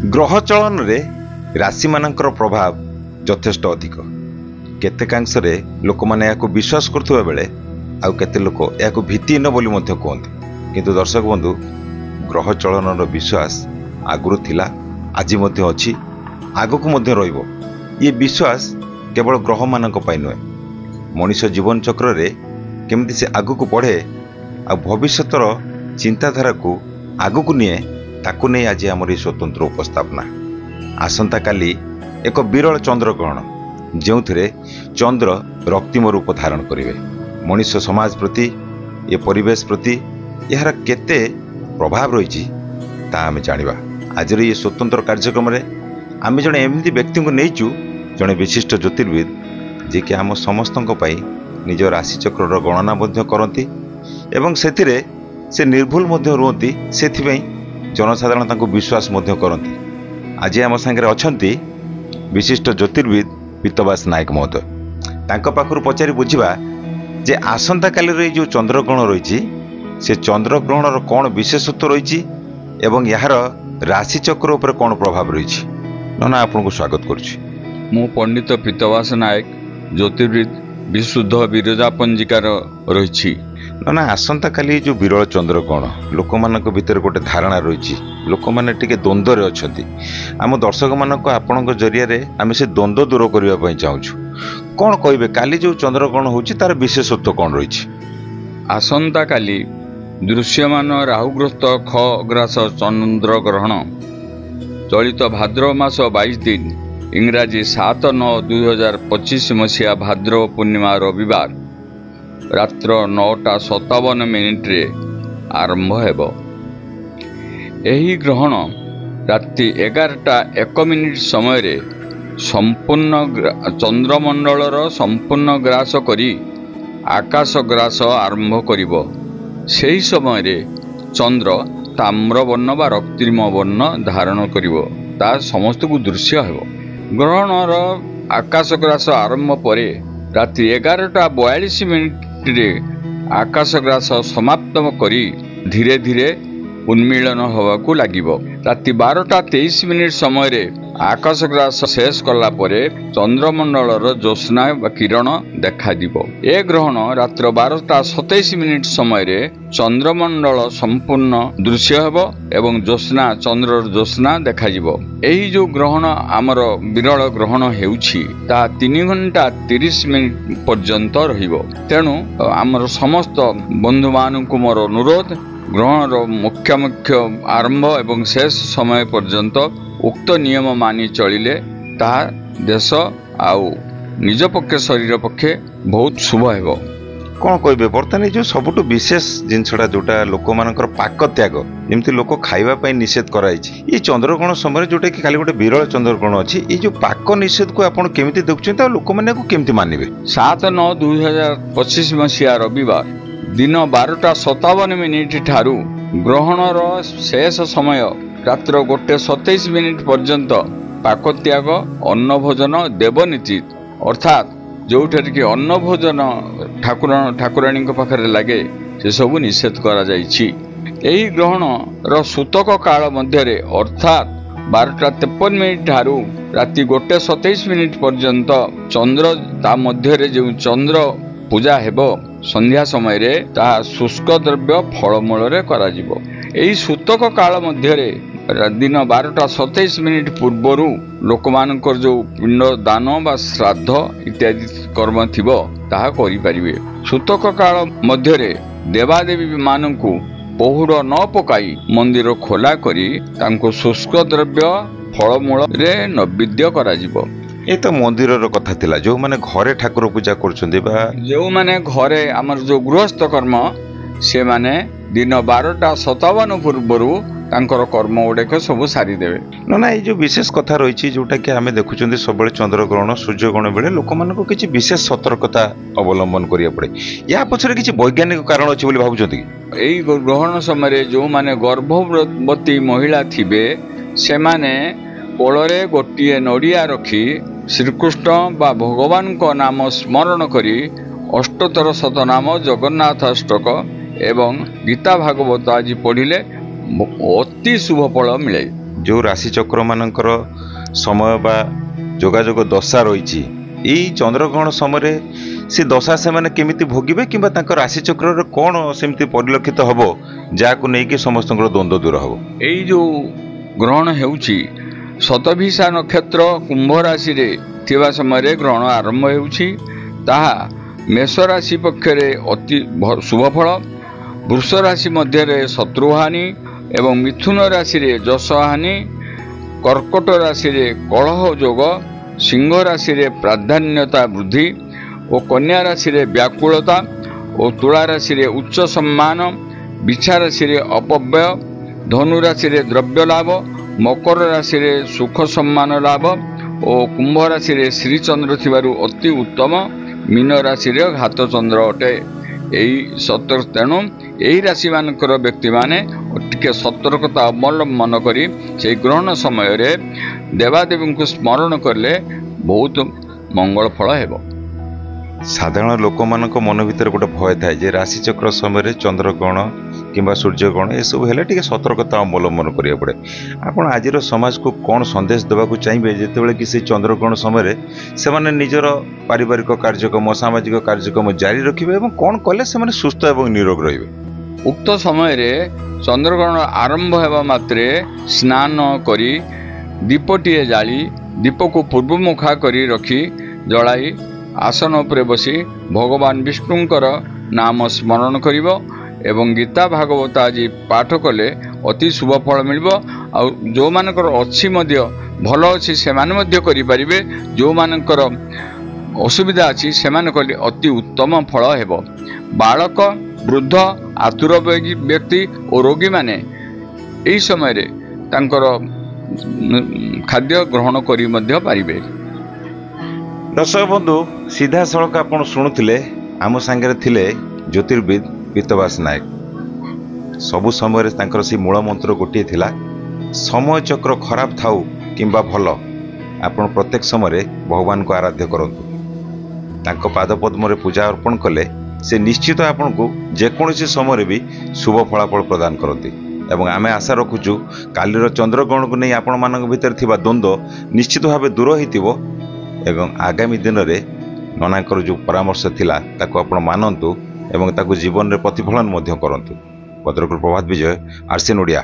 ग्रह चलन रे राशि मानकर प्रभाव यथेष्ट अधिक। केतेकांश रे लोक माने याको विश्वास करथुवा बेले आउ केते लोक याको भीतिहीन बोली मध्य कहते। किंतु दर्शक बंधु, ग्रह चलन रो विश्वास आगुरु थिला, आज मध्य अछि, आगको मध्य रहिबो। ये विश्वास केवल ग्रह मानक पई नुहे, मनुष्य जीवन चक्र रे केमति से आगको बढ़े आ भविष्यतर चिंताधारा को आगको निए, ताकू नहीं आज आम स्वतंत्र उपस्थापना। आसंता काली एक विरल चंद्रग्रहण जो चंद्र रक्तिम रूप धारण करेंगे। मनुष्य समाज प्रति, ये परिवेश प्रति यार केते प्रभाव रही आम जाना। आज ये स्वतंत्र कार्यक्रम में आम जड़े एमती व्यक्ति को नहींचु, जड़े विशिष्ट ज्योतिर्विद जे कि आम समस्त निज राशि चक्र गणना करती एवं से निर्भुल रुहति, से जनसाधारण तांको विश्वास करती। आज आम सांगे अछंती विशिष्ट ज्योतिर्विद पीतवास नायक महोदय। तांको पाखरु पचारि बुझिबा जे आसंता काली जो चंद्रग्रहण रही से चंद्रग्रहण कौन विशेषत्व रही एवं यार राशि चक्र उपर कौन प्रभाव रही। ना आपको स्वागत करुछि। मु पंडित पीतवास नायक, ज्योतिर्विद, विशुद्ध विरजा पंजिकार रही। ना आसंता काली जो विरल चंद्रग्रहण लोक मानक भितर गोटे धारणा रही, लोक माने टिके द्वंद्व रे अछंती। आम दर्शक मानक आपनक जरिया रे आमे से द्वंद्व दूर करिया पई चाहूछु। कोन कहबे काली जो चंद्रग्रहण होची तार विशेषत्व कोन रही? आसंता काली दृश्यमान राहुग्रस्त खग्रास चंद्रग्रहण चलित भाद्रव मास 22 दिन, इंग्राजी 7/9/2025 मसीहा भाद्रव पूर्णिमा रविवार रात्र 9:57 रे आरंभ हेबो। एही ग्रहण राति 11:01 समय रे संपूर्ण चंद्रमंडलर संपूर्ण ग्रास करी आकाश ग्रास आरंभ करिबो। सेही समय रे चंद्र ताम्र वर्ण बा रक्तिम वर्ण धारण करिबो, ता समस्त को दृश्य हेबो। ग्रहणर आकाश ग्रास आरंभ परे राति 11:42 रे आकाश ग्रास समाप्त करी धीरे धीरे उन्मीलन होवाकू लागिबो। राति 12:23 समय रे आकाश ग्रास शेष कला परे चंद्रमंडलर ज्योत्स्ना किरण देखा दिबो। ए ग्रहण रात्र 12:27 समय रे चंद्रमंडल संपूर्ण दृश्य हेबो एवं ज्योत्स्ना चंद्रर ज्योत्स्ना देखा जिवो। एही जो ग्रहण आमर विरल ग्रहण हेउछि ता 3 घंटा 30 मिनिट पर्यंत रहिबो। तेणु आमर समस्त बंधु मानकु मोर अनुरोध, ग्रहणर मुख्य आरंभ एवं शेष समय पर्यंत उक्त नियम मानि चलिले ताहा देश आउ निज पक्षे शरीर पक्षे बहुत शुभ हेबो। कौन कहबे बर्तमान जो सबुठ विशेष जिनसटा जोटा लोक मानकर पाक त्याग, जेमती लोक खाइबा पई निषेध कराइछि, ये चंद्रग्रहण समय जोटा कि खाली गोटे विरल चंद्रग्रहण अछि, ये जो पाक निषेध को आपण केमिति देखुछन ता लोक माने को केमिति मानिबे? 7/9/2025 मसीहा रविवार दिन 12:57 ठारू ग्रहणर शेष समय रात्र 1:27 पर्यंत पाक त्याग, अन्न भोजन, देवनीति अर्थात जोठार कि अन्न भोजन ठाकुराणी पाखरे लगे से सब निषेध करा जाइछि। एही ग्रहण रो सूतक काल मध्य अर्थात 12:53 ठारू राति 1:27 पर्यंत चंद्र ता मध्य जो चंद्र पूजा हेबो संध्या समय रे ता शुष्क द्रव्य फलमूल रे करा जिवो। एही सूतक काल मध्य दिन 12:27 पूर्वरु लोक मानकर जो पिंड दान बा श्राद्ध इत्यादि कर्म थिबो ताहा करि परिबे। सूतक काल मध्य देवादेवी मानकु पहुड़ न पकाई मंदिर खोला करी तांको शुष्क द्रव्य फलमूल रे नैवेद्य करा जिवो। ये तो मंदिर कथा थिला, जो माने घरे ठाकुर पूजा करछन्ते बा जो माने घरे हमर जो गृहस्थ कर्म से माने दिन 12:57 पूर्वरु तांकर कर्म गुड़ाक सब सारी देवे। ना ये जो विशेष कथा रही जोटा कि आम देखुं सब चंद्रग्रहण सूर्यग्रहण बेले लोक मान किसी विशेष सतर्कता अवलंबन करिया पड़े, या पछरे किसी वैज्ञानिक कारण अछि बोली भाबुछथि कि? एई ग्रहण समय जो माने गर्भवती महिला थिबे से माने कोलरे गोटिए नड़िया रखी श्रीकृष्ण बा भगवान को नाम स्मरण करी अष्टोत्तर शतनाम जगन्नाथ अष्टक एवं गीता भागवत आज पढ़िले अति शुभ फल मिले। जो राशिचक्र मानकर समय बा जोगाजोग दशा रही यही चंद्रग्रहण समय से दशा से माने केमिति भोगिबे किंबा तांकर राशिचक्र कौन सेमती परिलक्षित हबो जाको नेकी समस्त द्वंद्व दूर हबो। एई जो ग्रहण हेउची शतभिषा नक्षत्र कुंभ राशि रे थिबा समय ग्रहण आरंभ हेउची ताहा मेष राशि पक्षरे अति शुभ फल, वृष राशि मध्य शत्रुहानि एवं मिथुन राशि रे जश हानि, कर्कट राशि रे कलह जोग, सिंह राशि रे प्राधान्यता वृद्धि और कन्या राशि रे व्याकुलता और तुला राशि रे उच्च सम्मान, बिछा राशि रे अपव्यय, धनु राशि रे द्रव्य लाभ, मकर राशि रे सुख सम्मान लाभ और कुंभ राशि रे श्री चंद्र थिबारु अति उत्तम, मीन राशि रे घात चंद्र अटे। यही सतर्क तेणु यही राशि मानकर व्यक्ति माने टिके सतर्कता अवलंबन करी से ग्रहण समय रे देवादेवी को स्मरण करले बहुत मंगल फल हेबो। साधारण लोक मानक मन भीतर गोटे भय थाए जे राशिचक्र समय चंद्रग्रहण किंबा सूर्यग्रहण ये सब हेले टिके सतर्कता अवलंबन करिया पड़े। आपण आजिर समाज को कौन संदेश देवाक चाहिए जेतेबेले कि से चंद्रग्रहण समय से माने निजर पारिवारिक कार्यक्रम सामाजिक कार्यक्रम जारी रखिबे एवं कौन कले से माने सुस्थ एवं निरोग रहिबे। उक्त समय रे चंद्रग्रहण आरंभ हेबा मात्रे स्नान करी दीपटीए जाली दीप को पूर्वमुखा करी रखी जलाई आसन उपरे बसी भगवान विष्णुंकर नाम स्मरण करिवो एवं गीता भागवत आज पाठ कले अति शुभ फल मिलबो। आ जो मानकर अच्छी मध्य भल अच्छी से माने मध्य करि परिबे, जो मानकर असुविधा अछि से माने कले अति उत्तम फल हेबो। बालक वृद्ध आतुर व्यक्ति और रोगी माने एही समय रे तांकर खाद्य ग्रहण करी मध्य पारिबे। दर्शक बंधु सीधा सड़क आपण शुणुथिले आम सांगे थिले ज्योतिर्विद पीतवास नायक। सबु समय तांकर सी मूल मंत्र गोटे थिला समय चक्र खराब थाउ किंबा भल आपण प्रत्येक समय भगवान को आराध्य करंतु। तांको पाद पद्म रे पूजा अर्पण कले से निश्चित आपण को जेकोसी समय भी शुभ फलाफल प्रदान करती। एवं आमे आशा रखुचु कालीर चंद्रग्रहण को नहीं आपण मानक भीतर थिबा द्वंद्व निश्चित भाव दूर होइतिबो एवं आगामी दिन रे ननाकर जो परामर्श थिला ताको आपण मानंतु एवं ताको जीवन रे प्रतिफलन मध्य करंतु। पत्रकार प्रभात विजय, आरसीएन ओडिया।